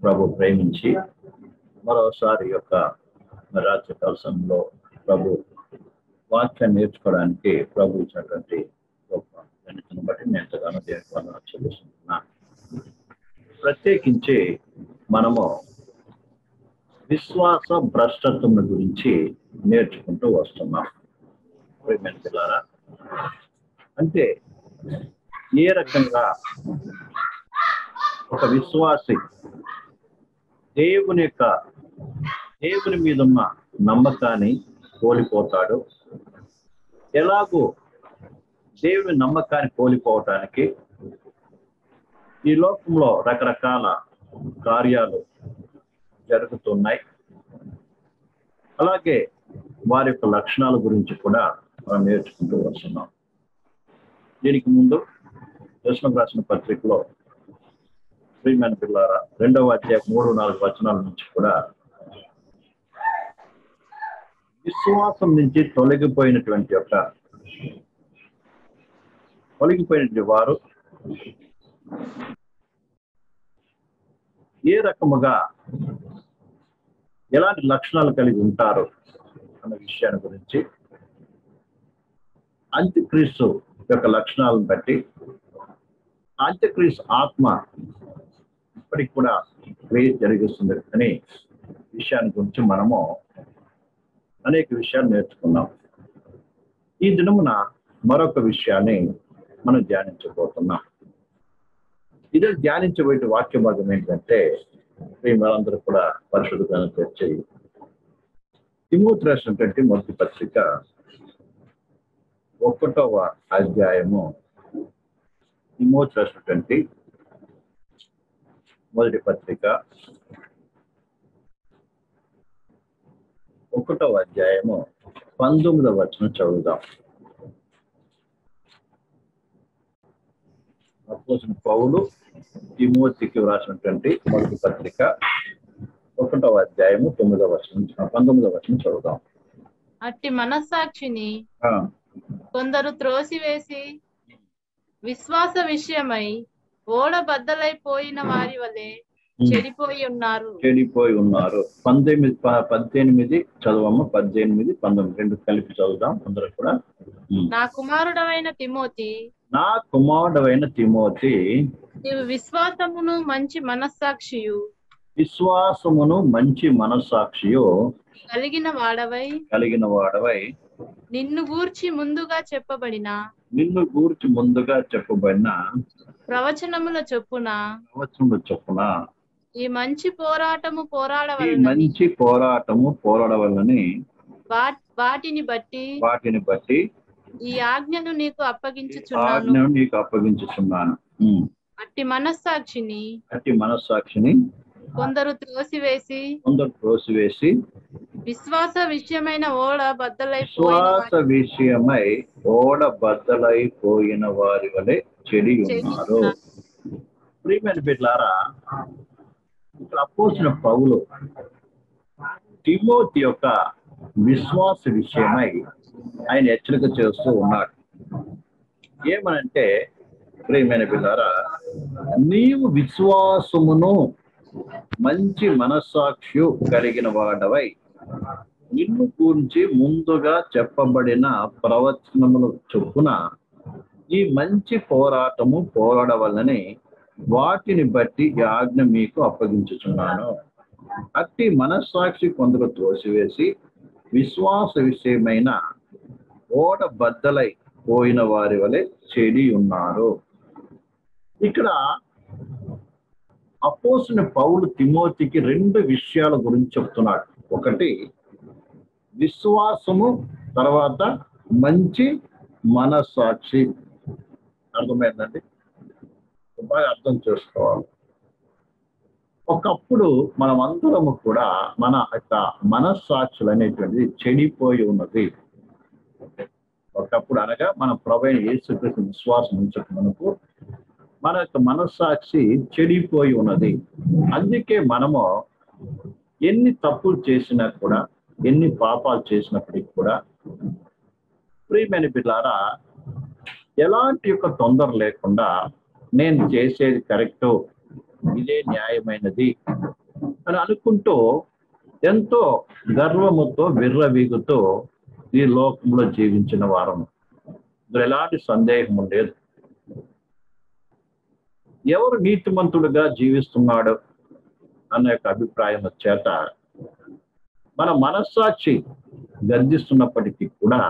ప్రభు ప్రేమించి మరోసారి యొక్క రాత్రికాల సమయంలో ప్రభు వాక్యాన్ని నేర్చుకోవడానికి ప్రభు ఇచ్చినటువంటి గొప్ప వెనుకను బట్టి నేను ఎంతగానో దేవుని చెల్లిస్తున్నాను. ప్రత్యేకించి మనము విశ్వాస భ్రష్టత్వం గురించి నేర్చుకుంటూ వస్తున్నాం. ప్రియమైన పిల్లారా, అంటే ఏ రకంగా ఒక విశ్వాసి దేవుని మీద ఉన్న నమ్మకాన్ని కోల్పోతాడు, ఎలాగో దేవుని నమ్మకాన్ని కోల్పోవటానికి ఈ లోకంలో రకరకాల కార్యాలు జరుగుతున్నాయి. అలాగే వారి యొక్క లక్షణాల గురించి కూడా మనం నేర్చుకుంటూ వస్తున్నాం. దీనికి ముందు యోసేపు రాసిన పత్రికలో ప్రియమైన పిల్లారా 2వ అధ్యాయం 3-4 వచనాల నుంచి కూడా విశ్వాసం నుంచి తొలగిపోయినటువంటి వారు ఏ రకముగా ఎలాంటి లక్షణాలు కలిగి ఉంటారు అన్న విషయాన్ని గురించి, అంత్యక్రీస్తు యొక్క లక్షణాలను బట్టి అంత్యక్రీస్తు ఆత్మ ఇప్పటికి కూడా క్రియ జరిగిస్తుంది అనే విషయాన్ని గురించి మనము అనేక విషయాలు నేర్చుకున్నాం. ఈ దినమున మరొక విషయాన్ని మనం ధ్యానించబోతున్నాం. ఇదే ధ్యానించబోయే వాక్య భాగం ఏంటంటే, మనందరూ కూడా పరిశుద్ధ గ్రంథం తెరిచి తిమోతి రాసినటువంటి మొదటి పత్రిక 1వ అధ్యాయము, తిమోతి రాసినటువంటి మొదటి పత్రిక 1వ అధ్యాయము 19వ వచనం చదువుదాం. అపోస్తలుడైన పౌలు తిమోతికి రాసినటువంటి మొదటి పత్రిక 1వ అధ్యాయము 19వ వచనం చదువుదాం. అట్టి మనస్సాక్షిని కొందరు త్రోసివేసి విశ్వాస విషయమై ఓడ బద్దలైపోయిన వారి వలె చెడిపోయి ఉన్నారు. 18 చదవమ్మ, 18, 19 రెండు కలిపి చదువుదాం అందరూ కూడా. నా కుమారుడవైన తిమోతి, నీవు విశ్వాసమును మంచి మనస్సాక్షియు కలిగిన వాడవై నిన్ను గూర్చి ముందుగా చెప్పబడిన ప్రవచనముల చొప్పున ఈ మంచి పోరాటము పోరాడవలనని వాటిని బట్టి ఈ ఆజ్ఞను నీకు అప్పగించుచున్నాను. అట్టి మనస్సాక్షిని కొందరు త్రోసివేసి విశ్వాస విషయమై ఓడ బద్దలైపోయిన వారి వలె చెడి ఉన్నారు. ప్రియమైన బిడ్డలారా, ఇక్కడ అపోస్తలుడైన పౌలు తిమోతి యొక్క విశ్వాస విషయమై ఆయన హెచ్చరిక చేస్తూ ఉన్నాడు. ఏమనంటే, ప్రియమైన బిడ్డలారా, నీవు విశ్వాసమును మంచి మనస్సాక్షి కలిగిన వాడవై నిన్ను గురించి ముందుగా చెప్పబడిన ప్రవచనముల చొప్పున ఈ మంచి పోరాటము పోరాడవలని వాటిని బట్టి ఈ ఆజ్ఞ మీకు అప్పగించుచున్నాను. అట్టి మనస్సాక్షి కొందరు త్రోసివేసి విశ్వాస విషయమైన ఓడ బద్దలై పోయిన వారి వలె చెడి ఉన్నారు. ఇక్కడ అపోస్తలుడైన పౌలు తిమోతికి 2 విషయాల గురించి చెప్తున్నాడు. ఒకటి విశ్వాసము, తర్వాత మంచి మనస్సాక్షి. అర్థమైందండి? బాగా అర్థం చేసుకోవాలి. ఒకప్పుడు మనం అందరము కూడా మన యొక్క మనస్సాక్షులు అనేటువంటిది చెడిపోయి ఉన్నది. ఒకప్పుడు అనగా మన ప్రభువైన యేసుక్రీస్తు విశ్వాసం ఉంచక మనకు మన యొక్క మనస్సాక్షి చెడిపోయి ఉన్నది. అందుకే మనము ఎన్ని తప్పులు చేసినా కూడా, ఎన్ని పాపాలు చేసినప్పటికీ కూడా, ప్రియమైన బిడ్డలారా, ఎలాంటి యొక్క తొందర లేకుండా నేను చేసేది కరెక్టు, ఇదే న్యాయమైనది అని అనుకుంటూ ఎంతో గర్వముతో విర్రవీగుతూ ఈ లోకంలో జీవించిన వారము. ఇందులో ఎలాంటి సందేహం లేదు. ఎవరు నీతిమంతుడుగా జీవిస్తున్నాడు అన్న యొక్క అభిప్రాయం చేత మన మనస్సాక్షి గర్జిస్తున్నప్పటికీ కూడా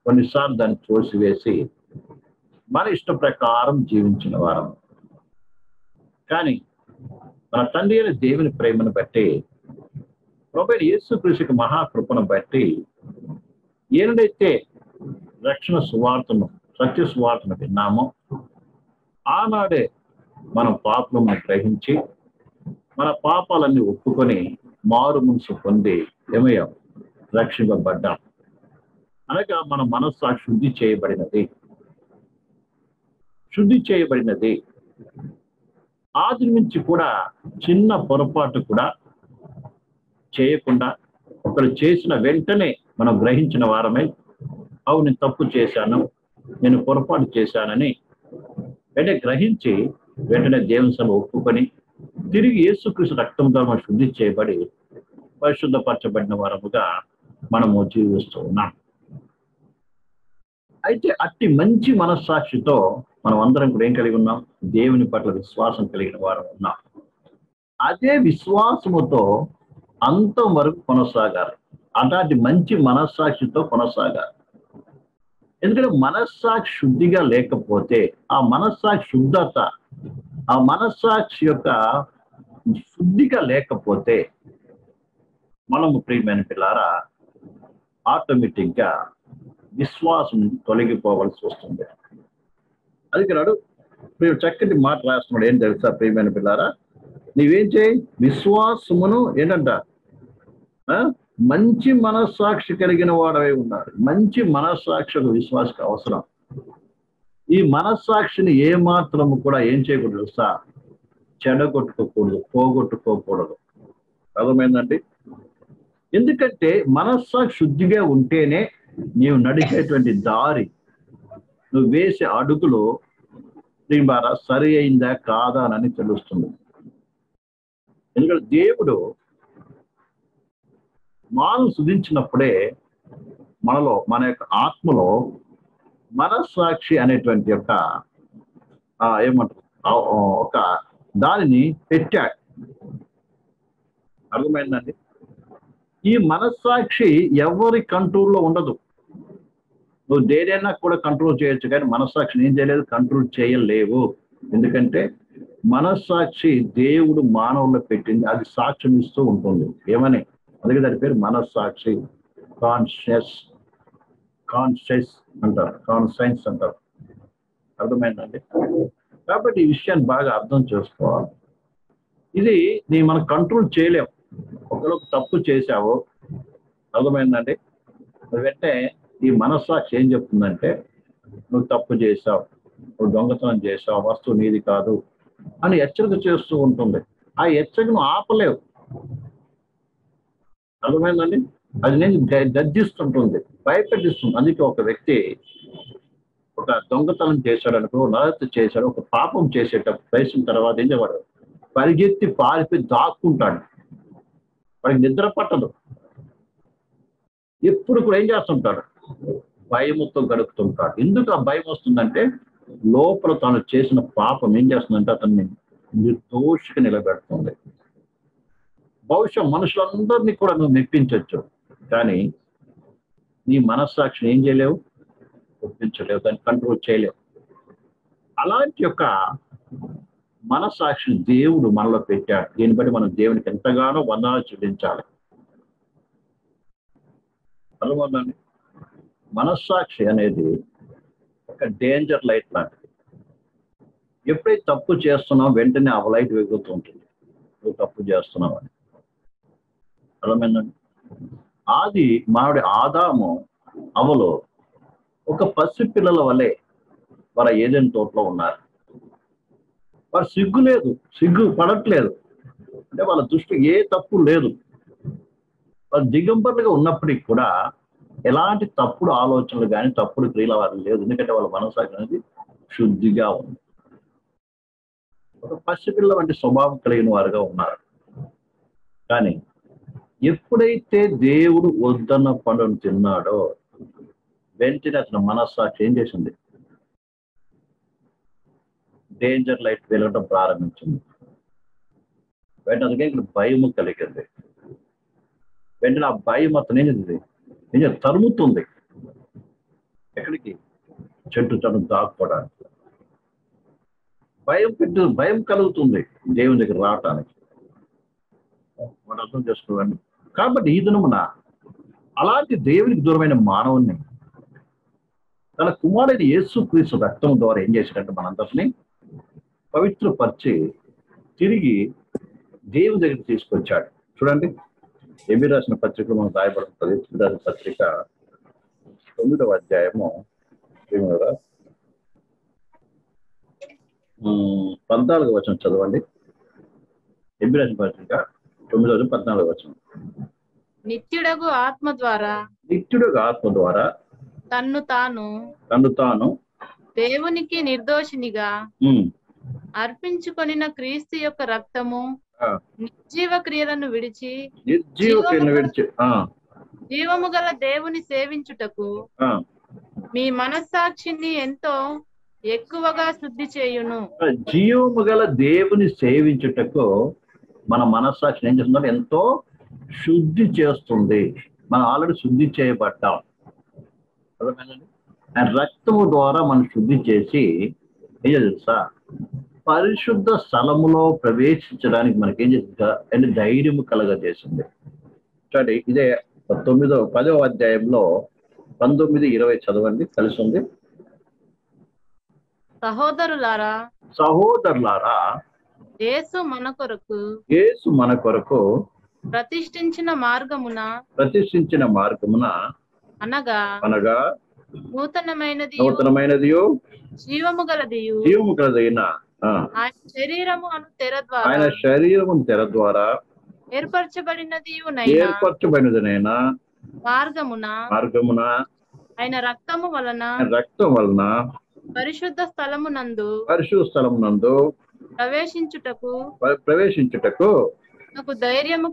కొన్నిసార్లు దాన్ని తోసివేసి మన ఇష్ట ప్రకారం జీవించిన వారం. కానీ మన తండ్రి అయిన దేవుని ప్రేమను బట్టి, ప్రభువైన యేసుక్రీస్తుకి మహాకృపను బట్టి ఏదైతే రక్షణ సువార్తను, సత్య సువార్తను విన్నామో ఆనాడే మనం పాపలను గ్రహించి మన పాపాలన్నీ ఒప్పుకొని మారు మనసు పొంది ఏమయ్యాం, రక్షింపబడ్డాం. అనగా మన మనస్సాక్షి శుద్ధి చేయబడినది. ఆది నుంచి కూడా చిన్న పొరపాటు కూడా చేయకుండా ఒకరు చేసిన వెంటనే మనం గ్రహించిన వారమై, అవును నేను తప్పు చేశాను, నేను పొరపాటు చేశానని వెంటనే గ్రహించి వెంటనే దేవుని సభ ఒప్పుకొని తిరిగి యేసుక్రీస్తు రక్తం ద్వారా మనం శుద్ధి చేయబడి పరిశుద్ధపరచబడిన వారముగా మనము జీవిస్తూ ఉన్నాం. అయితే అట్టి మంచి మనస్సాక్షితో మనం అందరం కూడా ఏం కలిగి ఉన్నాం? దేవుని పట్ల విశ్వాసం కలిగిన వారు ఉన్నాం. అదే విశ్వాసముతో అంతం వరకు కొనసాగాలి. అలాంటి మంచి మనస్సాక్షితో కొనసాగాలి. ఎందుకంటే మనస్సాక్షి శుద్ధిగా లేకపోతే, ఆ మనస్సాక్షి శుద్ధత, ఆ మనస్సాక్షి యొక్క శుద్ధిగా లేకపోతే మనము ప్రియమైన పిల్లారా ఆటోమేటిక్ గా విశ్వాసం తొలగిపోవలసి వస్తుంది. అది నాడు మీరు చక్కటి మాట రాస్తున్నాడు. ఏం తెలుసా ప్రియమైన పిల్లారా, నీవేం చేయి, విశ్వాసమును ఏంటంట మంచి మనస్సాక్షి కలిగిన వాడవై ఉన్నాడు. మంచి మనస్సాక్షి ఒక విశ్వాసకు అవసరం. ఈ మనస్సాక్షిని ఏ మాత్రము కూడా ఏం చేయకూడదు తెలుసా, చెడగొట్టుకోకూడదు, పోగొట్టుకోకూడదు. అర్థమైందండి? ఎందుకంటే మనస్సాక్షి శుద్ధిగా ఉంటేనే నీవు నడిచేటువంటి దారి, నువ్వు వేసే అడుగులు ద్వారా సరి అయిందా కాదా అని తెలుస్తుంది. ఎందుకంటే దేవుడు మానవుని సృజించినప్పుడే మనలో, మన యొక్క ఆత్మలో మనస్సాక్షి అనేటువంటి యొక్క ఏమంటారు ఒక దానిని పెట్టాడు. అర్థమైందండి? ఈ మనస్సాక్షి ఎవరి కంట్రోల్లో ఉండదు. నువ్వు దేనైనా కూడా కంట్రోల్ చేయొచ్చు, కానీ మనస్సాక్షిని ఏం చేయలేదు, కంట్రోల్ చేయలేవు. ఎందుకంటే మనస్సాక్షి దేవుడు మానవుల్లో పెట్టింది, అది సాక్ష్యం ఇస్తూ ఉంటుంది. ఏమని? అందుకే దాని పేరు మనస్సాక్షి. కాన్షియస్ అంటారు, కాన్సైన్స్ అంటారు. అర్థమైందండి? కాబట్టి ఈ విషయాన్ని బాగా అర్థం చేసుకోవాలి. ఇది మనం కంట్రోల్ చేయలేము. ఒకరు తప్పు చేశావు, అర్థమైందండి, వెంటనే ఈ మనస్సాక్షి ఏం చెప్తుందంటే నువ్వు తప్పు చేశావు, నువ్వు దొంగతనం చేశావు, వస్తువు నీది కాదు అని హెచ్చరిక చేస్తూ ఉంటుంది. ఆ హెచ్చరికను ఆపలేవు. అర్థమైందండి? అది నేను గర్జిస్తుంటుంది, భయపెట్టిస్తుంది. అందుకే ఒక వ్యక్తి ఒక దొంగతనం చేశాడు అనుకో, నరహత్య చేశాడు, ఒక పాపం చేసేటప్పుడు వేసిన తర్వాత ఏం చేయవాడు, పరిగెత్తి పారిపోయి దాక్కుంటాడు. వాడికి నిద్ర పట్టదు. ఎప్పుడు కూడా ఏం చేస్తుంటాడు, భయముతో గడుపుతుంటాడు. ఎందుకు ఆ భయం వస్తుందంటే లోపల తాను చేసిన పాపం ఏం చేస్తుందంటే అతన్ని నిర్దోషిగా నిలబెడుతుంది. బహుశా మనుషులందరినీ కూడా నువ్వు మెప్పించవచ్చు, కానీ నీ మనస్సాక్షిని ఏం చేయలేవు, ఒప్పించలేవు, దాన్ని కంట్రోల్ చేయలేవు. అలాంటి యొక్క మనస్సాక్షిని దేవుడు మనలో పెట్టాడు. దీన్ని బట్టి మనం దేవునికి ఎంతగానో వందనాలు చెల్లించాలి. అర్థమవుతుందండి? మనస్సాక్షి అనేది ఒక డేంజర్ లైట్ లాంటిది. ఎప్పుడైతే తప్పు చేస్తున్నావు వెంటనే ఆ లైట్ వెలుగుతూ ఉంటుంది, నువ్వు తప్పు చేస్తున్నావు అని. అర్థమైందండి? ఆది మానవుడి ఆదాము అవలు ఒక పసి పిల్లల వలె వారు ఏదైనా తోటలో ఉన్నారు. వారు సిగ్గు పడట్లేదు. అంటే వాళ్ళ దృష్టి ఏ తప్పు లేదు. వాళ్ళు దిగంబరులుగా ఉన్నప్పటికీ కూడా ఎలాంటి తప్పుడు ఆలోచనలు కానీ తప్పుడు క్రియలు వారు లేదు. ఎందుకంటే వాళ్ళ మనస్సాక్షి అనేది శుద్ధిగా ఉంది. ఒక పసిపిల్ల వంటి స్వభావం కలిగిన వారుగా ఉన్నారు. కానీ ఎప్పుడైతే దేవుడు వద్దన్న పండును తిన్నాడో వెంటనే అతను మనస్సాక్షి ఏం చేసింది? డేంజర్ లైట్ వెలగడం ప్రారంభించింది. వెంటనే ఇక్కడ భయము కలిగింది. వెంటనే ఆ భయం అతను ఏం తరుముతుంది ఎక్కడికి? చెట్టు తను దాక్కోవడానికి. భయం కలుగుతుంది దేవుని దగ్గర రావటానికి. మనం అర్థం చేసుకోండి. కాబట్టి ఈ దినమున అలాంటి దేవునికి దూరమైన మానవుని తన కుమారుడైన యేసుక్రీస్తు రక్తం ద్వారా ఏం చేశాడంటే మనందరినీ పవిత్రపరిచి తిరిగి దేవుని దగ్గర తీసుకొచ్చాడు. చూడండి, ఎబిరి రాసిన పత్రికలో మనం రాయబడుతుంది. ఎబిరి రాసిన పత్రిక 9వ అధ్యాయము 14వ వచనం చదవండి. ఎబిరి రాసిన పత్రిక 9వ 14వ వచనం. నిత్యుడగు ఆత్మ ద్వారా తన్ను తాను దేవునికి నిర్దోషినిగా అర్పించుకొనిన క్రీస్తు యొక్క రక్తము నిర్జీవ క్రియలను విడిచి జీవము గల దేవుని సేవించుటకు మీ మనస్సాక్షిని ఎంతో ఎక్కువగా శుద్ధి చేయును. జీవము గల దేవుని సేవించుటకు మన మనస్సాక్షిని ఏం చేస్తుందంటే ఎంతో శుద్ధి చేస్తుంది. మనం ఆల్రెడీ శుద్ధి చేయబడ్డాం. రక్తము ద్వారా మనం శుద్ధి చేసి ఏం తెలుసా, పరిశుద్ధ స్థలములో ప్రవేశించడానికి మనకేం చేస్తుంది? ధైర్యము కలగజేసింది. చూడండి, ఇదే 10వ అధ్యాయంలో 19, 20 చదవండి, కలిసి ఉంది. సహోదరులారా యేసు మన కొరకు ప్రతిష్ఠించిన మార్గమున అనగా నూతనమైనది జీవము గలదైన ఆయన శరీరము తెర ద్వారా ఏర్పరచబడినదైనా మార్గమున ఆయన రక్తము వలన పరిశుద్ధ స్థలమునందు ప్రవేశించుటకు నాకు ధైర్యము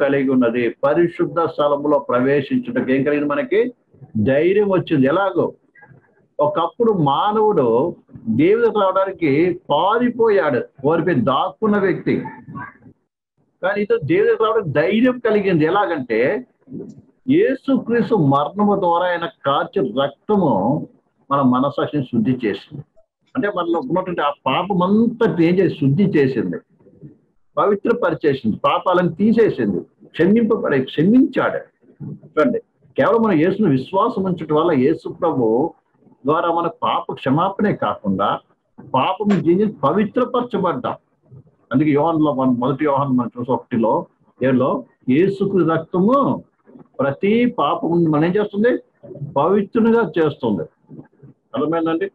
కలిగి ఉన్నది. పరిశుద్ధ స్థలములో ప్రవేశించుటకు ఏం కలిగింది? మనకి ధైర్యం వచ్చింది. ఎలాగో ఒకప్పుడు మానవుడు దేవుడు రావడానికి పారిపోయాడు, ఓరిపోయి దాక్కున్న వ్యక్తి. కానీ ఇతను దేవుడు రావడానికి ధైర్యం కలిగింది. ఎలాగంటే యేసుక్రీస్తు మరణము ద్వారా ఆయన కార్చి రక్తము మన మనస్సాక్షిని శుద్ధి చేసింది. అంటే మనలో ఉన్నటువంటి ఆ పాపం అంతా ఏం చేసి శుద్ధి చేసింది, పవిత్రపరిచేసింది, పాపాలను తీసేసింది, క్షమించాడు. చూడండి, కేవలం మన యేసును విశ్వాసం ఉంచడం వల్ల యేసు ప్రభు ద్వారా మన పాప క్షమాపణే కాకుండా పాపం జీవించి పవిత్రపరచబడ్డాం. అందుకే యోహానులో మొదటి యోహాను మనం చూసి 1:7 యేసుక్రీస్తు రక్తము ప్రతి పాపం మనం ఏం చేస్తుంది? పవిత్రంగా చేస్తుంది. అర్థమైందండి?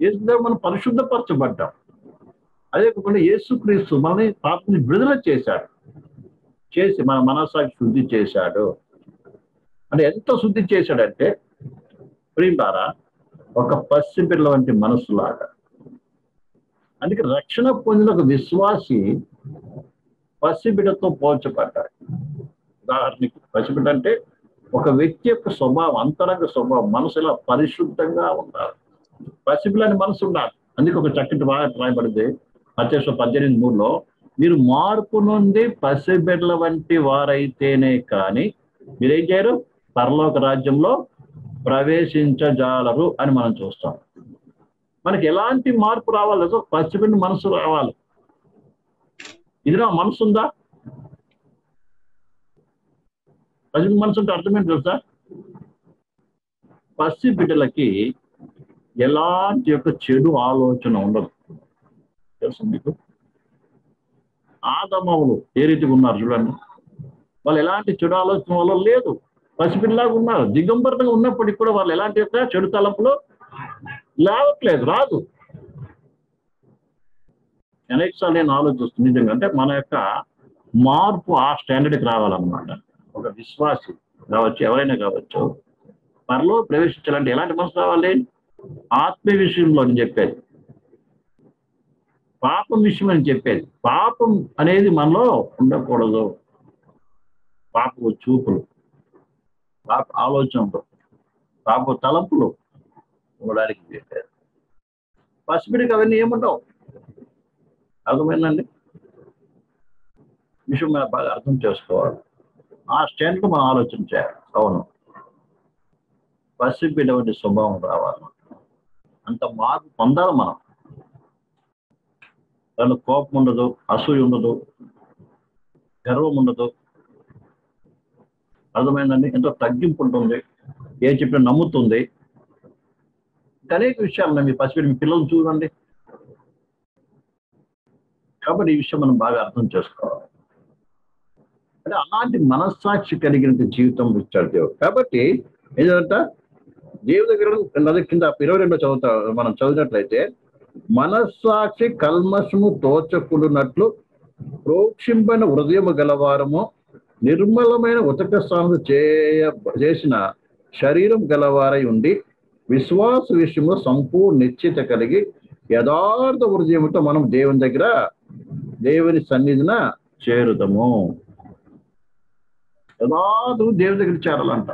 యేసు మనం పరిశుద్ధపరచబడ్డాం. అదే కాకుండా యేసుక్రీస్తు మనని పాపని విడుదల చేసి మన మనస్సాక్షి శుద్ధి చేశాడు. అంటే ఎంత శుద్ధి చేశాడంటే ప్రియులారా, ఒక పసిబిడ్డ వంటి మనసులాగా. అందుకే రక్షణ పొందిన ఒక విశ్వాసి పసిబిడ్డతో పోల్చబడ్డాడు. ఉదాహరణకి పసిబిడ్డ అంటే ఒక వ్యక్తి యొక్క స్వభావం, అంతరంగ స్వభావం, మనసు ఇలా పరిశుద్ధంగా ఉండాలి. పసిబిడ్డని మనసు ఉండాలి. అందుకే ఒక చక్కటి రాయబడింది మత్తయి 18:3 మీరు మార్పు నుండి పసిబిడ్డల వంటి వారైతేనే కానీ మీరేం చేయరు? పరలోక రాజ్యంలో ప్రవేశించజాలరు అని మనం చూస్తాం. మనకి ఎలాంటి మార్పు రావాలి? పసిబిడ్డ మనసు రావాలి. ఇది నా మనసు ఉందా? పసిబిడ్డ మనసు ఉంటే అర్థమేంటి తెలుసా? పసిబిడ్డలకి ఎలాంటి యొక్క చెడు ఆలోచన ఉండదు. తెలుసు మీకు? ఆదమవులు ఏ రీతిగా ఉన్నారు చూడండి. వాళ్ళు ఎలాంటి చెడు ఆలోచన వల్ల లేదు, పసిపిల్లలాగా ఉన్నారు. దిగంబరంగా ఉన్నప్పటికీ కూడా వాళ్ళు ఎలాంటి యొక్క చెడు తలంపులు రాదు. అనేకసార్లు నేను ఆలోచిస్తుంది నిజంగా, అంటే మన యొక్క మార్పు ఆ స్టాండర్డ్కి రావాలన్నమాట. ఒక విశ్వాసి కావచ్చు, ఎవరైనా కావచ్చు, పరలో ప్రవేశించాలంటే ఎలాంటి మనసు రావాలి? ఆత్మీయ విషయంలో నేను చెప్పేది పాపం విషయం అని చెప్పేది. పాపం అనేది మనలో ఉండకూడదు. పాపపు చూపులు, పాప ఆలోచనలు, పాప తలంపులు ఉండడానికి చెప్పారు. పసిబిడికి అవన్నీ ఏముండవు. అర్థమైందండి? విషయం మనం బాగా అర్థం చేసుకోవాలి. ఆ స్టాండ్లో మనం ఆలోచన చేయాలి. అవును, పసిబిడ్డ వంటి స్వభావం రావాలి. అంత మార్పు పొందాలి మనం. దానిలో కోపం ఉండదు, అసూయ ఉండదు, గర్వం ఉండదు. అర్థమైందండి? ఎంతో తగ్గింపు ఉంటుంది, ఏం చెప్పినా నమ్ముతుంది. అనేక విషయాలు మీ పసిబిడ్డ మీ పిల్లలు చూడండి. కాబట్టి ఈ విషయం మనం బాగా అర్థం చేసుకోవాలి. అంటే అలాంటి మనస్సాక్షి కలిగిన జీవితం ఇచ్చాడు దేవుడు. కాబట్టి ఏంటంట దేవుడి దగ్గర కింద 22 చదువుతా మనం చదివినట్లయితే, మనస్సాక్షి కల్మషము తోచకుడునట్లు ప్రోక్షింపైన హృదయము గలవారము, నిర్మలమైన ఉతక స్నానము చేసిన శరీరం గలవారై ఉండి, విశ్వాస విషయంలో సంపూర్ణ నిశ్చిత కలిగి యథార్థ హృదయముతో మనం దేవుని దగ్గర దేవుని సన్నిధిన చేరుదము. యథార్థు దేవుని దగ్గర చేరాలంట.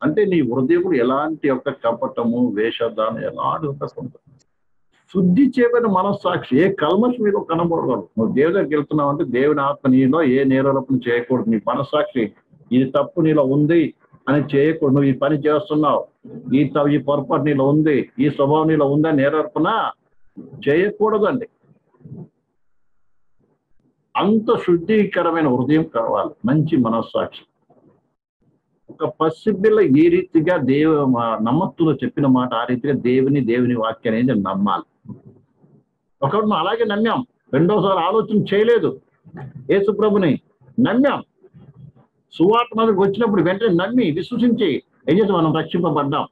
అంటే నీ హృదయములు ఎలాంటి యొక్క కపటము, వేషధానం ఎలాంటి ఉండకూడదు. శుద్ధి చేయబడిన మనస్సాక్షి, ఏ కల్మషం మీద కనబడగలదు. నువ్వు దేవుని దగ్గరికి వెళ్తున్నావు అంటే దేవుని ఆత్మ నీలో ఏ నేరారోపణ చేయకూడదు. నీ మనస్సాక్షి ఇది తప్పు నీలో ఉంది అని చేయకూడదు. నువ్వు ఈ పని చేస్తున్నావు, ఈ పొరపాటు నీలో ఉంది, ఈ స్వభావం నీలో ఉందని నేరారోపణ చేయకూడదండి. అంత శుద్ధీకరమైన హృదయం కావాలి, మంచి మనస్సాక్షి. ఒక పసిపిల్ల ఈ రీతిగా నమ్మత్తులో చెప్పిన మాట ఆ రీతిగా దేవుని వాక్యం అనేది నమ్మాలి. ఒకటి మనం అలాగే నమ్మాం, రెండోసారి ఆలోచన చేయలేదు. యేసుప్రభుని నమ్మాం, సువార్త మనకు వచ్చినప్పుడు వెంటనే నమ్మి విశ్వసించి ఏం చేసి మనం రక్షింపబడ్డాం.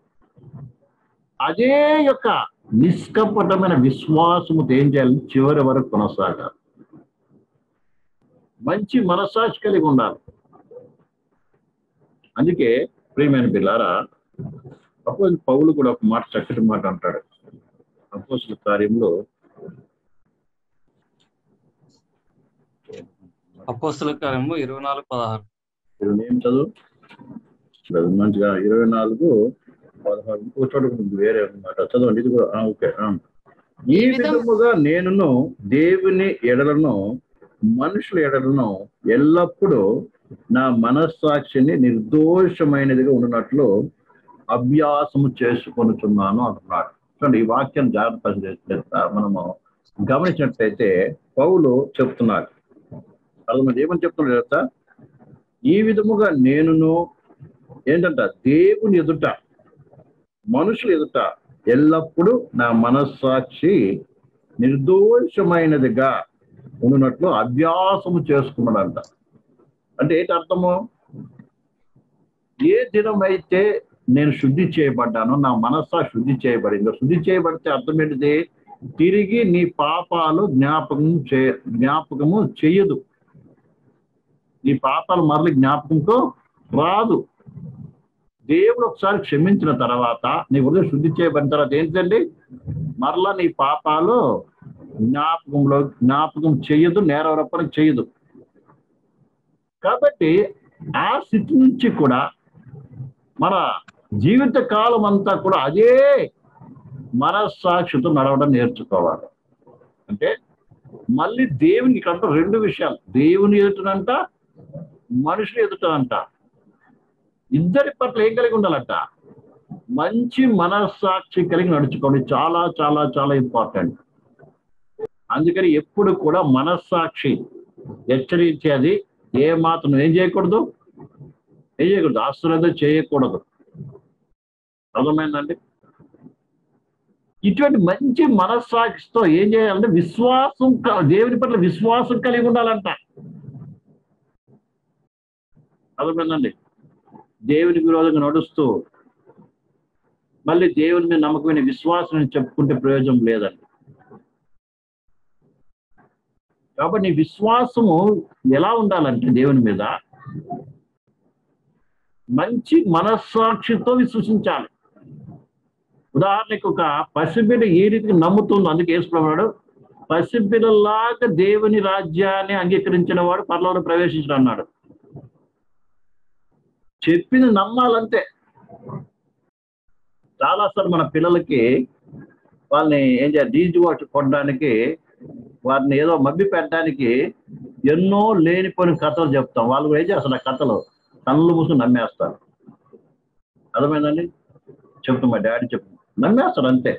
అదే యొక్క నిష్కపటమైన విశ్వాసముతో ఏం చేయాలి? చివరి వరకు కొనసాగాలి. మంచి మనస్సాక్షి కలిగి ఉండాలి. అందుకే ప్రియమైన పిల్లారా, అపోస్తలుడు పౌలు కూడా ఒక మాట, చక్కటి మాట అంటాడు. అపోస్తలుల కార్యంలో అపోస్తలుల కార్యము 24:16. ఏం చదువు మంచిగా 24:16 చోట వేరే మాట చదవండి. ఇది కూడా ఓకే. ఈ విధముగా నేనును దేవుని ఎడలను మనుషుల ఎడలను ఎల్లప్పుడూ నా మనస్సాక్షిని నిర్దోషమైనదిగా ఉన్నట్లు అభ్యాసము చేసుకొనుచున్నాను అంటున్నాడు. చూడండి, ఈ వాక్యం జాగ్రత్త మనము గమనించినట్లయితే పౌలు చెప్తున్నారు. అర్థమైంది ఏమని చెప్తున్నాడు కదా? ఈ విధముగా నేనును ఏంటంట దేవుని ఎదుట మనుషుల ఎదుట ఎల్లప్పుడూ నా మనస్సాక్షి నిర్దోషమైనదిగా ఉన్నట్లు అభ్యాసము చేసుకున్నాడంట. అంటే ఏంటి అర్థము? ఏ దినమైతే నేను శుద్ధి చేయబడ్డానో, నా మనస్సాక్షి శుద్ధి చేయబడిందో, శుద్ధి చేయబడితే అర్థం ఏంటిది? తిరిగి నీ పాపాలు జ్ఞాపకము చెయ్యదు. నీ పాపాలు మరలి జ్ఞాపకంతో రాదు. దేవుడు ఒకసారి క్షమించిన తర్వాత, నీ హృదయం శుద్ధి చేయబడిన తర్వాత ఏంటండి? మరలా నీ పాపాలు జ్ఞాపకం చెయ్యదు, నేరారోపణ చెయ్యదు. కాబట్టి ఆ స్థితి నుంచి కూడా మన జీవిత కాలం అంతా కూడా అదే మనస్సాక్షితో నడవడం నేర్చుకోవాలి. అంటే మళ్ళీ దేవుని ఇక్కడ 2 విషయాలు, దేవుని ఎదుటనంట, మనుషులు ఎదుటనంట. ఇద్దరి పట్ల ఏం కలిగి ఉండాలంట? మంచి మనస్సాక్షి కలిగి నడుచుకోండి. చాలా చాలా చాలా ఇంపార్టెంట్. అందుకని ఎప్పుడు కూడా మనస్సాక్షి హెచ్చరించేది ఏ మాత్రం ఏం చేయకూడదు, అశ్రద్ధ చేయకూడదు. అర్థమైందండి? ఇటువంటి మంచి మనస్సాక్షితో ఏం చేయాలంటే విశ్వాసం, దేవుని పట్ల విశ్వాసం కలిగి ఉండాలంట. అర్థమైందండి? దేవుని విరోధంగా నడుస్తూ మళ్ళీ దేవుని మీద నమ్మకమైన విశ్వాసం చెప్పుకుంటే ప్రయోజనం లేదండి. కాబట్టి నీ విశ్వాసము ఎలా ఉండాలంటే దేవుని మీద మంచి మనస్సాక్షితో విశ్వసించాలి. ఉదాహరణకు ఒక పసిబిడ్డ ఏ రీతికి నమ్ముతుందో, అందుకే యేసు ప్రభువు పసిపిల్లలాగా దేవుని రాజ్యాన్ని అంగీకరించిన వాడు పరలోకంలో ప్రవేశించడం అన్నాడు. చెప్పింది నమ్మాలంతే. చాలాసార్లు మన పిల్లలకి వాళ్ళని ఏం చేయాలి, డీజీ వాచ్ కొట్టడానికి, వారిని ఏదో మభ్య పెట్టడానికి ఎన్నో లేనిపోయిన కథలు చెప్తాం. వాళ్ళు కూడా ఏం చేస్తారు, ఆ కథలు కళ్ళు మూసుకుని నమ్మేస్తారు. అర్థమైందండి? చెప్తాం, మా డాడీ చెప్తాం, నమ్మేస్తారు అంతే.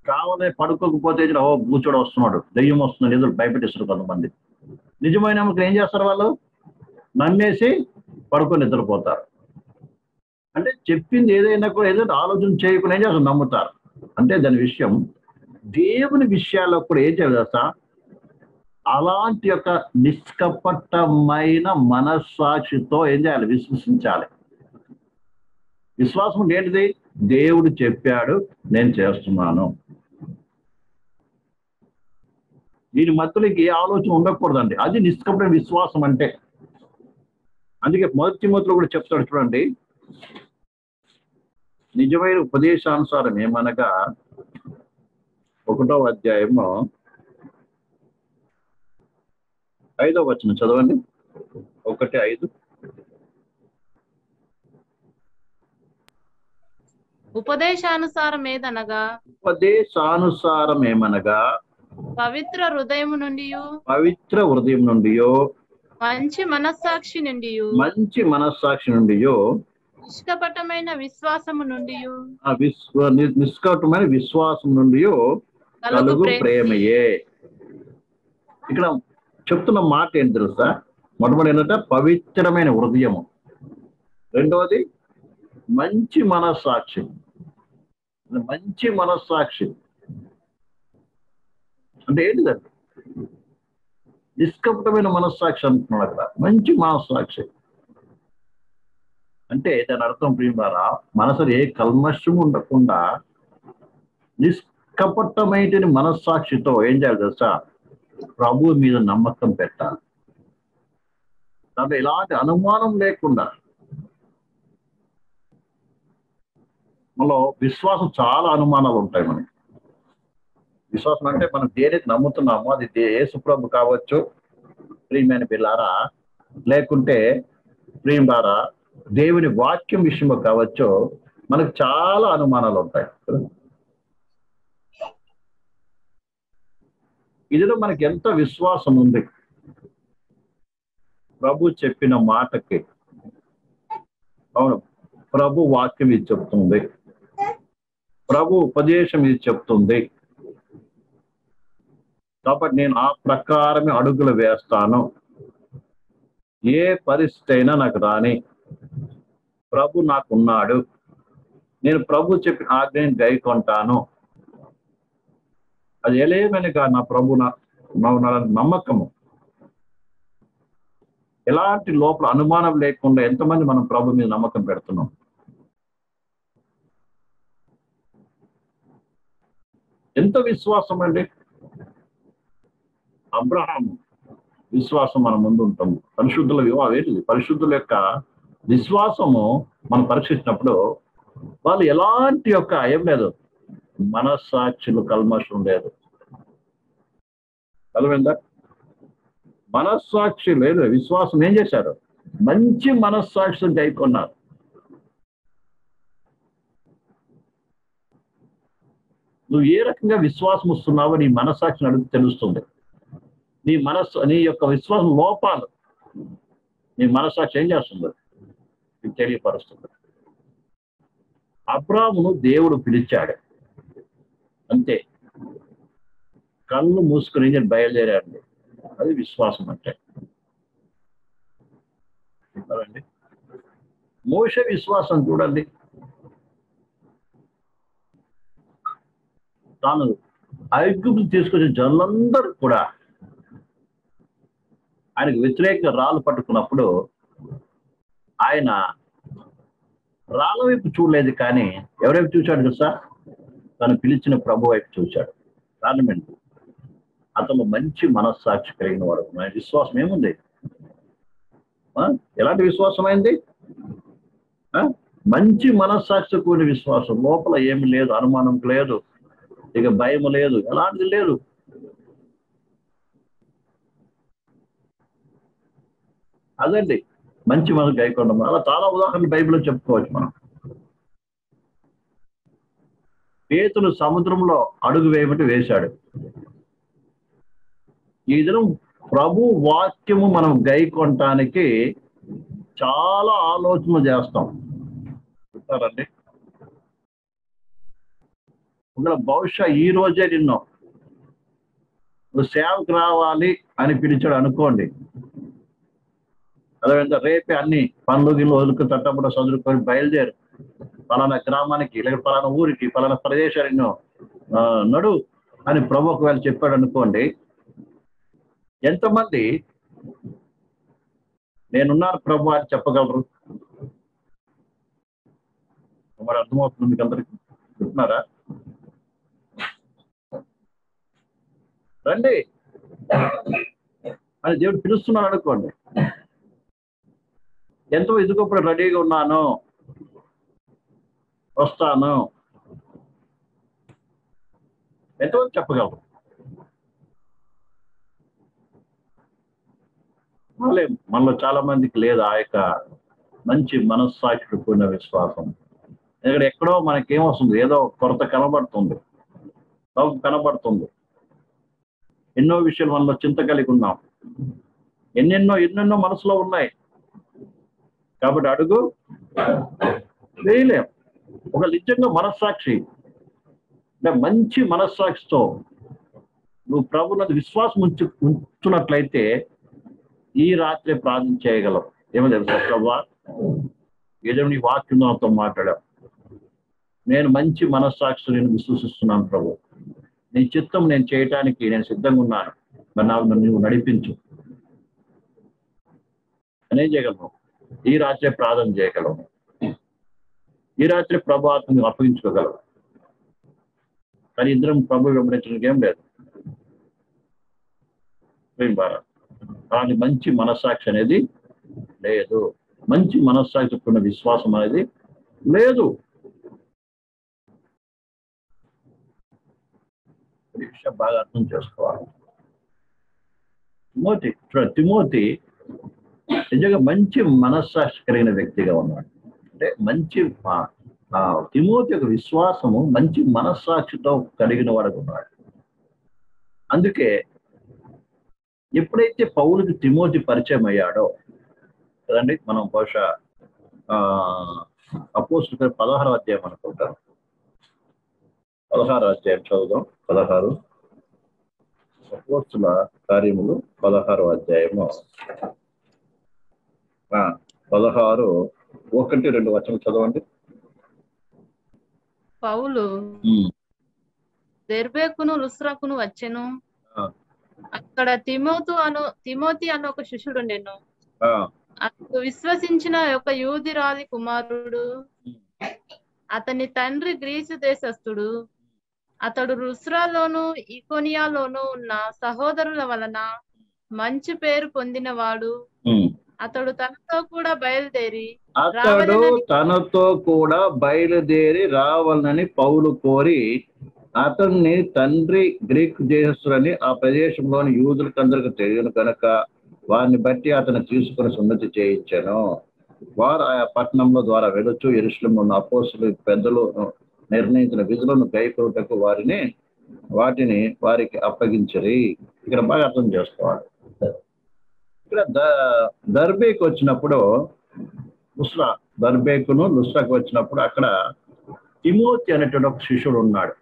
కావాలే పడుకోకపోతే ఓ బూచోడు వస్తున్నాడు, దెయ్యం వస్తున్నాడు, ఎదురు భయపెట్టిస్తారు కొంతమంది. నిజమైన నమ్మకం ఏం చేస్తారు, వాళ్ళు నమ్మేసి పడుకొని నిద్రపోతారు. అంటే చెప్పింది ఏదైనా కూడా ఏదో ఆలోచన చేయకుండా ఏం చేస్తారు, నమ్ముతారు. అంటే దాని విషయం దేవుని విషయాల్లో కూడా ఏం చేయాలి తెలుసా, అలాంటి యొక్క నిష్కపటమైన మనస్సాక్షితో ఏం చేయాలి, విశ్వసించాలి. విశ్వాసం ఏంటిది? దేవుడు చెప్పాడు, నేను చేస్తున్నాను. దీని మధ్యలోకి ఏ ఆలోచన ఉండకూడదండి. అది నిష్కపటమైన విశ్వాసం అంటే. అందుకే మొదటి తిమోతిలో కూడా చెప్తాడు చూడండి, నిజమైన ఉపదేశానుసారం ఏమనగా 1వ అధ్యాయము 5వ వచనం చదవండి. 1:5. ఉపదేశానుసారం ఏదనగా పవిత్ర హృదయం నుండి మంచి మనస్సాక్షి నుండి నిష్కపటమైన విశ్వాసము నుండి నిష్కపటమైన విశ్వాసం నుండి కలుగు ప్రేమయే. ఇక్కడ చెప్తున్న మాట ఏంటి తెలుసా? మొట్టమొదటి ఏంటంటే పవిత్రమైన హృదయము, రెండవది మంచి మనస్సాక్షి. మంచి మనస్సాక్షి అంటే ఏంటిదండి? నిష్కపటమైన మనస్సాక్షి అంటున్నాడు అక్కడ. మంచి మనస్సాక్షి అంటే దాని అర్థం ప్రియులారా, మనసులో ఏ కల్మషం ఉండకుండా నిష్కపటమైన మనస్సాక్షితో ఏం చేయాలి తెలుసా, ప్రభువు మీద నమ్మకం పెట్టాలి. దాంట్లో ఎలాంటి అనుమానం లేకుండా. మనలో విశ్వాసం చాలా అనుమానాలు ఉంటాయి మనకి. విశ్వాసం అంటే మనం దేనికి నమ్ముతున్నామో అది యేసు ప్రభు కావచ్చు ప్రియమైన పిల్లారా, లేకుంటే ప్రియులారా దేవుని వాక్యం విషయంలో కావచ్చు, మనకు చాలా అనుమానాలు ఉంటాయి. ఇదిలో మనకి ఎంత విశ్వాసం ఉంది ప్రభు చెప్పిన మాటకి. అవును, ప్రభు వాక్యం ఇది చెప్తుంది, ప్రభు ఉపదేశం ఇది చెప్తుంది, కాబట్టి నేను ఆ ప్రకారమే అడుగులు వేస్తాను. ఏ పరిస్థితి అయినా నాకు రాని, ప్రభు నాకున్నాడు, నేను ప్రభు చెప్పిన ఆజ్ఞని గైకొంటాను. అది ఎలేమనగా నా ప్రభు నమ్మకము. ఎలాంటి లోపల అనుమానం లేకుండా ఎంతమంది మనం ప్రభు మీద నమ్మకం పెడుతున్నాం? ఎంత విశ్వాసం అండి! అబ్రహాం విశ్వాసం మన ముందు ఉంటుంది. పరిశుద్ధుల వివాహం ఏంటిది? పరిశుద్ధుల యొక్క విశ్వాసము మనం పరీక్షించినప్పుడు వాళ్ళు ఎలాంటి యొక్క ఏం లేదు, మనస్సాక్షులు కల్మషం లేదు. కలవిందా? మనస్సాక్షి లేదు. విశ్వాసం ఏం చేశారు? మంచి మనస్సాక్షిని గైకొన్నారు. నువ్వు ఏ రకంగా విశ్వాసం వస్తున్నావో నీ మనస్సాక్షిని అడిగి తెలుస్తుంది. నీ యొక్క విశ్వాసం లోపాలు నీ మనస్సాక్షి ఏం చేస్తుంది? నీకు తెలియపరుస్తుంది. అబ్రాహామును దేవుడు పిలిచాడు అంతే, కళ్ళు మూసుకుని బయలుదేరాడు. అది విశ్వాసం అంటే. మోషే విశ్వాసం చూడండి, తాను ఐగుప్తు తీసుకొచ్చిన జనులందరూ కూడా ఆయనకు వ్యతిరేకంగా రాళ్ళు పట్టుకున్నప్పుడు ఆయన రాళ్ళ వైపు చూడలేదు, కానీ ఎవరైపు చూశాడు తెలుసా? తను పిలిచిన ప్రభు వైపు చూశాడు. కారణం ఏంటి? అతను మంచి మనస్సాక్షి కలిగిన వాడు. విశ్వాసం ఏముంది? ఎలాంటి విశ్వాసం అయింది? మంచి మనస్సాక్షి కూడిన విశ్వాసం. లోపల ఏమి లేదు, అనుమానం లేదు, ఇక భయం లేదు, ఎలాంటిది లేదు. అదండి మంచి మనసు గైకొండం. అలా చాలా ఉదాహరణలు బైబిల్లో చెప్పుకోవచ్చు మనం. పేతురు సముద్రంలో అడుగు వేయబట్టి వేశాడు. ఈ దినం ప్రభు వాక్యము మనం గైకొనటానికి చాలా ఆలోచన చేస్తాం. చెప్తారండి, బహుశా ఈ రోజే నువ్వు సేవకు రావాలి అని పిలిచాడు అనుకోండి, అదేవిధంగా రేపే అన్ని పనులు గిల్లు వదులుకు తట్టబడ చదువుకొని బయలుదేరు, పలానా గ్రామానికి లేదా పలానా ఊరికి పలానా ప్రదేశాన్ని నడు అని ప్రభు ఒకవేళ చెప్పాడు అనుకోండి, ఎంతమంది నేనున్నాను ప్రభు అని చెప్పగలరు? మరి అర్థమవుతుంది మీకు అందరికి? చెప్తున్నారా? రండి అని దేవుడు పిలుస్తున్నాడు అనుకోండి, ఎంతో ఇదిగోప్పుడు రెడీగా ఉన్నాను, వస్తాను, ఎంతో చెప్పగలరు? మనలో చాలా మందికి లేదు ఆ యొక్క మంచి మనస్సాక్షి కూడిన విశ్వాసం. ఎందుకంటే ఎక్కడో మనకేమొస్తుంది, ఏదో కొరత కనబడుతుంది, కనబడుతుంది. ఎన్నో విషయాలు మనలో చింత కలిగి ఉన్నాం, ఎన్నెన్నో మనసులో ఉన్నాయి. కాబట్టి అడుగు వేయలేం. ఒక నిజంగా మనస్సాక్షి అంటే మంచి మనస్సాక్షితో నువ్వు ప్రభువునందు విశ్వాసం ఉంచున్నట్లయితే ఈ రాత్రి ప్రార్థన చేయగలవు. ఏమో తెలుసా, ప్రభువా ఏదో నీ వాక్యం నాతో మాట్లాడావు, నేను మంచి మనస్సాక్షి నేను విశ్వసిస్తున్నాను ప్రభు, నీ చిత్తం నేను చేయటానికి నేను సిద్ధంగా ఉన్నాను, మరి నువ్వు నడిపించు అనే చేయగలను. ఈ రాత్రి ప్రార్థన చేయగలవు, ఈ రాత్రి ప్రభు ఆత్మను అప్పగించుకోగలవు. కానీ ఇద్దరం ప్రభు వెంబడించడానికి ఏం లేదు. కానీ మంచి మనస్సాక్షి అనేది లేదు, మంచి మనస్సాక్షి ఉన్న విశ్వాసం అనేది లేదు. ఈ విషయం బాగా అర్థం చేసుకోవాలి. తిమోతి నిజంగా మంచి మనస్సాక్షి కలిగిన వ్యక్తిగా ఉన్నాడు. అంటే మంచి తిమోతి యొక్క విశ్వాసము మంచి మనస్సాక్షితో కలిగిన వాడుగా ఉన్నాడు. అందుకే ఎప్పుడైతే పౌలుకి తిమోతి పరిచయం అయ్యాడో కదండి, మనం బహుశా అపోస్తలుల 16వ అధ్యాయం అనుకుంటాం, 16వ అధ్యాయం చదువుదాం. 16 అపోస్తలుల కార్యములు 16వ అధ్యాయము 16 1-2 వచనం చదవండి. పౌలు దెర్బేకును లుస్త్రాకును వచ్చెను. అక్కడ తిమోతి అన్న ఒక శిష్యుడు నేను అతడు విశ్వసించిన ఒక యూదురాలి కుమారుడు. అతని తండ్రి గ్రీసు దేశస్థుడు. అతడు లుస్త్రాలోను ఈకొనియాలోను ఉన్న సహోదరుల వలన మంచి పేరు పొందినవాడు. అతడు తనతో కూడా బయలుదేరి రావాలని పౌలు కోరి అతన్ని తండ్రి గ్రీకు దేశస్థులని ఆ ప్రదేశంలోని యూదులకందరికి తెలియను కనుక వారిని బట్టి అతను తీసుకుని సున్నతి చేయించాను. వారు ఆయా పట్టణంలో ద్వారా వెళుచు యెరూషలేములో ఉన్న అపోస్తలుల పెద్దలు నిర్ణయించిన విధులను గైకొనుటకు వాటిని వారికి అప్పగించరి. ఇక్కడ బాగా అర్థం చేసుకోవాలి. ఇక్కడ దర్బేకు వచ్చినప్పుడు దర్బేకును లుస్త్రాకు వచ్చినప్పుడు అక్కడ తిమోతి అనేటువంటి ఒక శిష్యుడు ఉన్నాడు.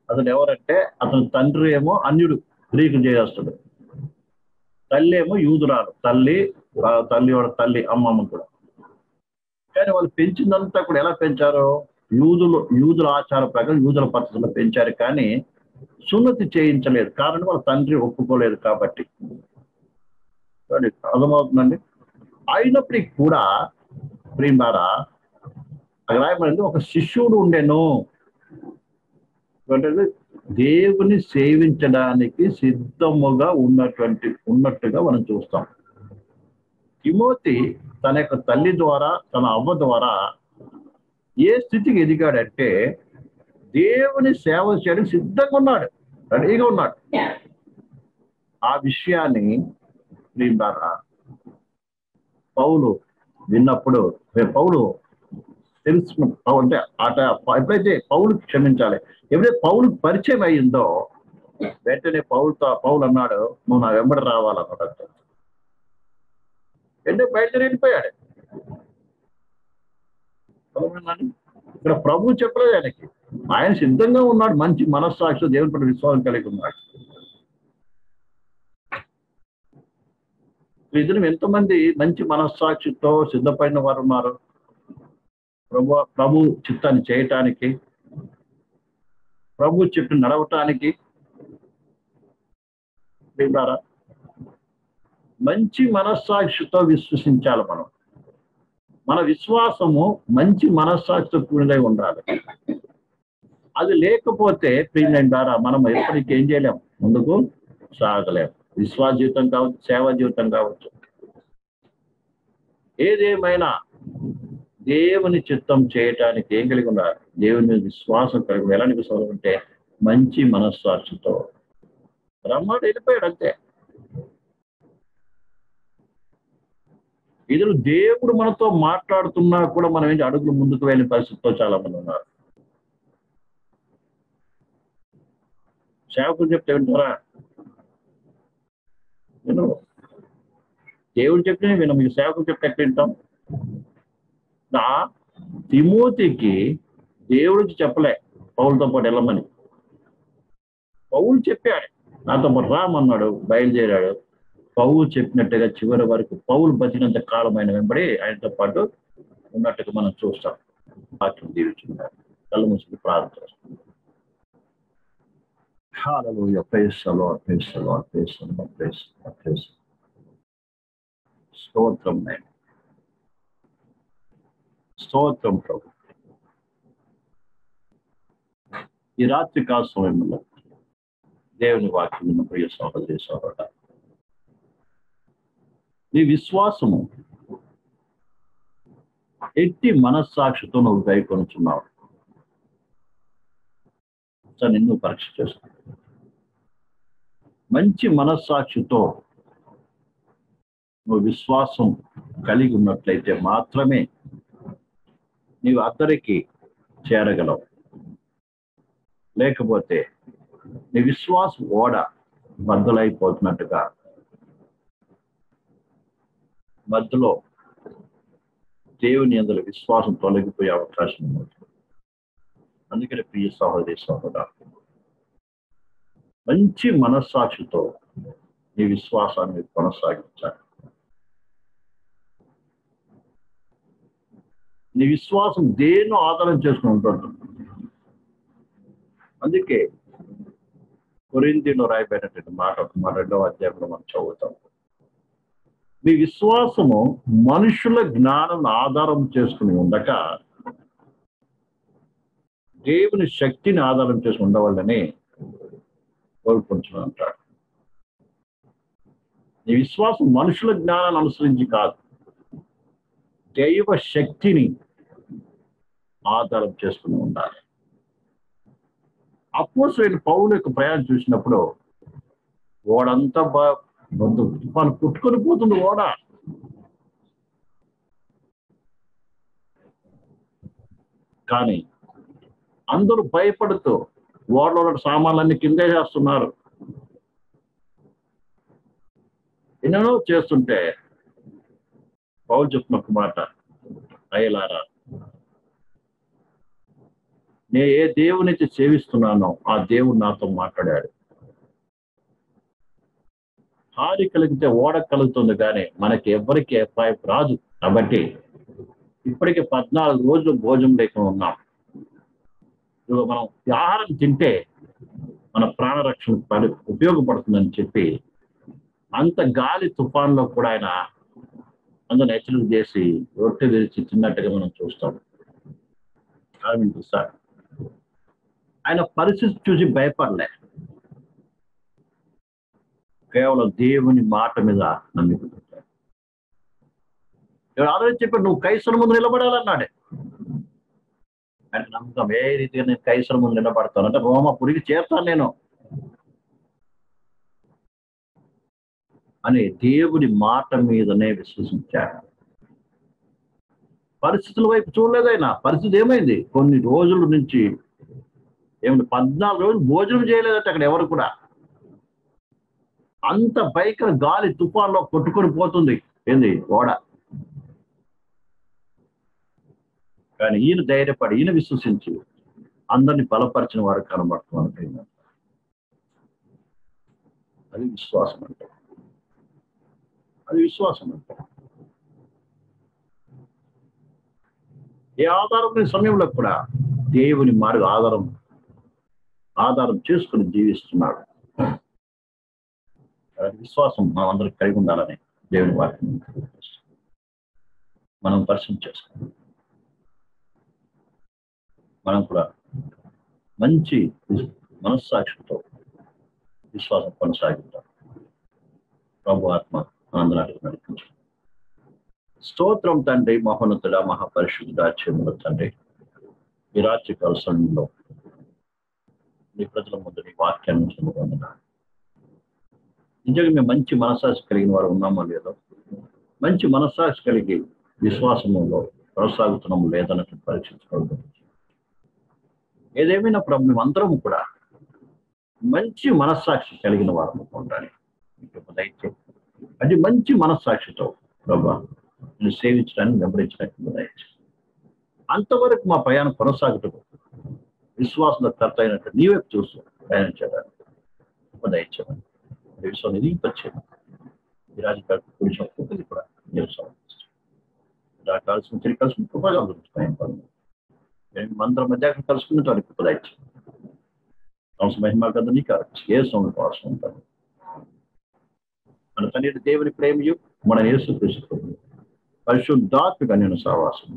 అతను ఎవరంటే అతని తండ్రి ఏమో అన్యుడు, గ్రీకు దేశస్థుడు, తల్లి ఏమో యూదురాలు, తల్లి అమ్మమ్మ కూడా. కానీ వాళ్ళు పెంచిందంతా కూడా ఎలా పెంచారు? యూదుల ఆచార ప్రకారం యూదుల పద్ధతిలో పెంచారు, కానీ సున్నతి చేయించలేదు. కారణం వాళ్ళ తండ్రి ఒప్పుకోలేదు కాబట్టి. అర్థమవుతుందండి. అయినప్పటికీ కూడా ప్రియులారా అక్కడ రాయబడింది ఒక శిష్యుడు ఉండెను, దేవుని సేవించడానికి సిద్ధముగా ఉన్నట్టుగా మనం చూస్తాం. తిమోతి తన యొక్క తల్లి ద్వారా, తన అవ్వ ద్వారా ఏ స్థితికి ఎదిగాడంటే దేవుని సేవ చేయడానికి సిద్ధంగా ఉన్నాడు, రెడీగా ఉన్నాడు. ఆ విషయాన్ని ప్రియులారా పౌలు విన్నప్పుడు, పౌలు తెలుసుకున్న అంటే ఎప్పుడైతే పౌలు క్షమించాలి, ఎప్పుడైతే పౌలుకు పరిచయం అయ్యిందో వెంటనే పౌలు అన్నాడు, నువ్వు నా వెంబడి రావాలన్నాడు. వెంటనే బయలుదేరి వెళ్ళిపోయాడు. ఇక్కడ ప్రభు చెప్పలేదు ఆయనకి, ఆయన సిద్ధంగా ఉన్నాడు, మంచి మనస్సాక్షి, దేవుని పట్ల విశ్వాసం కలిగి ఉన్నాడు. ఇద్దరు ఎంతమంది మంచి మనస్సాక్షితో సిద్ధపడిన వారు ఉన్నారు ప్రభు చిత్తాన్ని చేయటానికి, ప్రభు చెప్పి నడవటానికి. మంచి మనస్సాక్షితో విశ్వసించాలి మనం. మన విశ్వాసము మంచి మనస్సాక్షితో కూడినై ఉండాలి. అది లేకపోతే ప్రియమైన ద్వారా మనం ఎప్పటికీ ఏం చేయలేము, ముందుకు సాగలేము. విశ్వాస జీవితం కావచ్చు, సేవా జీవితం కావచ్చు, ఏదేమైనా దేవుని చిత్తం చేయటానికి ఏం కలిగి ఉండాలి, దేవుని మీద విశ్వాసం కలిగి. ఎలాంటి విశ్వాసం అంటే మంచి మనస్సాక్షితో రమ్మని వెళ్ళిపోయాడు అంతే. ఇదిలో దేవుడు మనతో మాట్లాడుతున్నా కూడా మనం ఏంటి అడుగులు ముందుకు వెళ్ళిన పరిస్థితితో చాలా మంది ఉన్నారు. సేవకులు చెప్తే వింటారా? దేవుడు చెప్తే వినం, మీకు సేవకులు చెప్తే ఎట్లా వింటాం? తిమోతికి దేవుడికి చెప్పలే పౌలుతో పాటు వెళ్ళమని. పౌలు చెప్పాడు, నాతో పాటు రామన్నాడు, బయలుదేరాడు. పౌలు చెప్పినట్టుగా చివరి వరకు పౌలు బతికినంత కాలం ఆయన వెంబడి ఆయనతో పాటు ఉన్నట్టుగా మనం చూస్తాం. వాక్యం దీవించున్నారు. కళ్ళు మూసుకుని ప్రార్థన చేస్తాం. Hallelujah, praise the Lord, praise the Lord, praise the Lord, praise the Lord, praise the Lord. స్తోత్రం నాయన, స్తోత్రం ప్రభు. ఈ రాత్రి కాల సమయంలో దేవుని వాక్యం విన్న ప్రియ సహోదరి సహోదరుడా, నీ విశ్వాసము ఎట్టి మనస్సాక్షితో నువ్వు గైకొనుచున్నావు. సార్ నిన్ను పరీక్ష చేసుకో. మంచి మనస్సాక్షితో నువ్వు విశ్వాసం కలిగి ఉన్నట్లయితే మాత్రమే నీవు అందరికీ చేరగలవు. లేకపోతే నీ విశ్వాసం ఓడ బద్దలైపోతున్నట్టుగా మధ్యలో దేవుని అందులో విశ్వాసం తొలగిపోయే అవకాశం ఉంది. అందుకని ప్రియ సహోదరి సహోదరా, మంచి మనస్సాక్షితో నీ విశ్వాసాన్ని కొనసాగించాలి. నీ విశ్వాసం దేన్నో ఆధారం చేసుకుని ఉంటుంది. అందుకే కొరింథీయులో రాయబడినటువంటి మాట 2వ అధ్యాయంలో మనం చదువుతాం. మీ విశ్వాసము మనుషుల జ్ఞానం ఆధారం చేసుకుని ఉండక దేవుని శక్తిని ఆధారం చేసుకుని ఉండవాలని కోరుకుంటున్నాను అంటాడు. నీ విశ్వాసం మనుషుల జ్ఞానాన్ని అనుసరించి కాదు, దైవ శక్తిని ఆధారం చేసుకుని ఉండాలి. అపోస్తలుడైన పౌలు యొక్క ప్రయాణం చూసినప్పుడు ఓడంతా తుఫాను పుట్టుకొని పోతుంది ఓడ. కానీ అందరూ భయపడుతూ ఓడలో సామాన్లన్నీ కిందే చేస్తున్నారు. ఎన్నెన్నో చేస్తుంటే పౌలు చెప్పిన ఒక మాట, అయ్యలారా, నేను ఏ దేవునికి సేవిస్తున్నానో ఆ దేవుడు నాతో మాట్లాడాడు. హాని కలిగితే ఓడ కలుగుతుంది, కానీ మనకి ఎవరికి అపాయం రాదు. కాబట్టి ఇప్పటికే 14 రోజులు భోజనం లేకుండా ఉన్నాం. మనం ఆహారం తింటే మన ప్రాణరక్షణ ఉపయోగపడుతుందని చెప్పి అంత గాలి తుఫాన్లో కూడా ఆయన అందరిని హెచ్చరిక చేసి రొట్టె తెరిచి తిన్నట్టుగా మనం చూస్తాం. సార్ ఆయన పరిస్థితి చూసి భయపడలే, కేవలం దేవుని మాట మీద నమ్మిక పెట్టాడు. ఆల్రెడీ చెప్పాడు నువ్వు కైసరు ముందు నిలబడాలన్నాడే. అంటే నమ్మకం ఏ రీతిగా నేను కైసరు ముందు నిలబడతాను అంటే రోమాపురికి చేరుతాను నేను అని దేవుడి మాట మీదనే విశ్వసించాడు. పరిస్థితుల వైపు చూడలేదైనా. పరిస్థితి ఏమైంది? కొన్ని రోజుల నుంచి ఏమిటి 14 రోజులు భోజనం చేయలేదట అక్కడ ఎవరు కూడా. అంత భయంకర గాలి తుఫాన్లో కొట్టుకొని పోతుంది ఏంది ఓడ. కానీ ఈయన ధైర్యపడి ఈయన విశ్వసించి అందరిని బలపరిచిన వారు కనబడుతున్నారు. అది విశ్వాసం అంటే. అది విశ్వాసం అంటే ఏ ఆధారం లేని సమయంలో కూడా దేవుని మార్గ ఆధారం చేసుకుని జీవిస్తున్నాడు. విశ్వాసం మనం అందరికి కలిగి ఉండాలని దేవుని వాక్యం మనం పరిశీలన చేసుకుంటాం. మనం కూడా మంచి మనస్సాక్షితో విశ్వాసం కొనసాగిద్దాం. ప్రభు ఆత్మ ఆనందనానికి నడిపించు. స్తోత్రం తండ్రి, మహోన్నతుడ, మహాపరిశుద్ధుడ, అత్యున్నత తండ్రి, ఈ రాత్రికాల సమయంలో నీ ప్రజల ముందు నీ వాక్యాన్ని చదువుకుంటున్నా. నిజంగా మేము మంచి మనస్సాక్షి కలిగిన వారు ఉన్నామో లేదో, మంచి మనస్సాక్షి కలిగి విశ్వాసంలో కొనసాగుతున్నాము లేదన్నట్టు పరీక్షించుకోవడం. ఏదేమైనా ప్రభు మేమందరం కూడా మంచి మనస్సాక్షి కలిగిన వారు ఉండాలి. దయచేసి అది మంచి మనస్సాక్షితో ప్రభా నేను సేవించడానికి వెంబడించడానికి దయచేసి అంతవరకు మా ప్రయాణం కొనసాగుతుంది. విశ్వాసంలో కర్త అయినట్టు నీ వైపు చూస్తూ ప్రయాణం చేయడానికి దయచేయమని విశ్వాసం నిధింపచ్చేది. ఈ రాజకీయ కొంచెం ఒక్కటి కూడా కావాల్సిన తిరిగి కలిసి కృపగా మంత్రం మధ్య కలుసుకున్నట్టు దయచేసి మహిమ కదా నీకు ఏ సమయంలో అవసరం ఉంటుంది. మన తండ్రి దేవుని ప్రేమయు మన యేసుక్రీస్తు పరిశుద్ధాత్మక నేను సహవాసం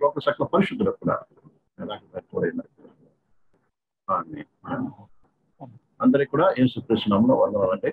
లోక సకల పరిశుద్ధులకు కూడా అందరికి కూడా యేసుక్రీస్తు నామములో వందనాలండి.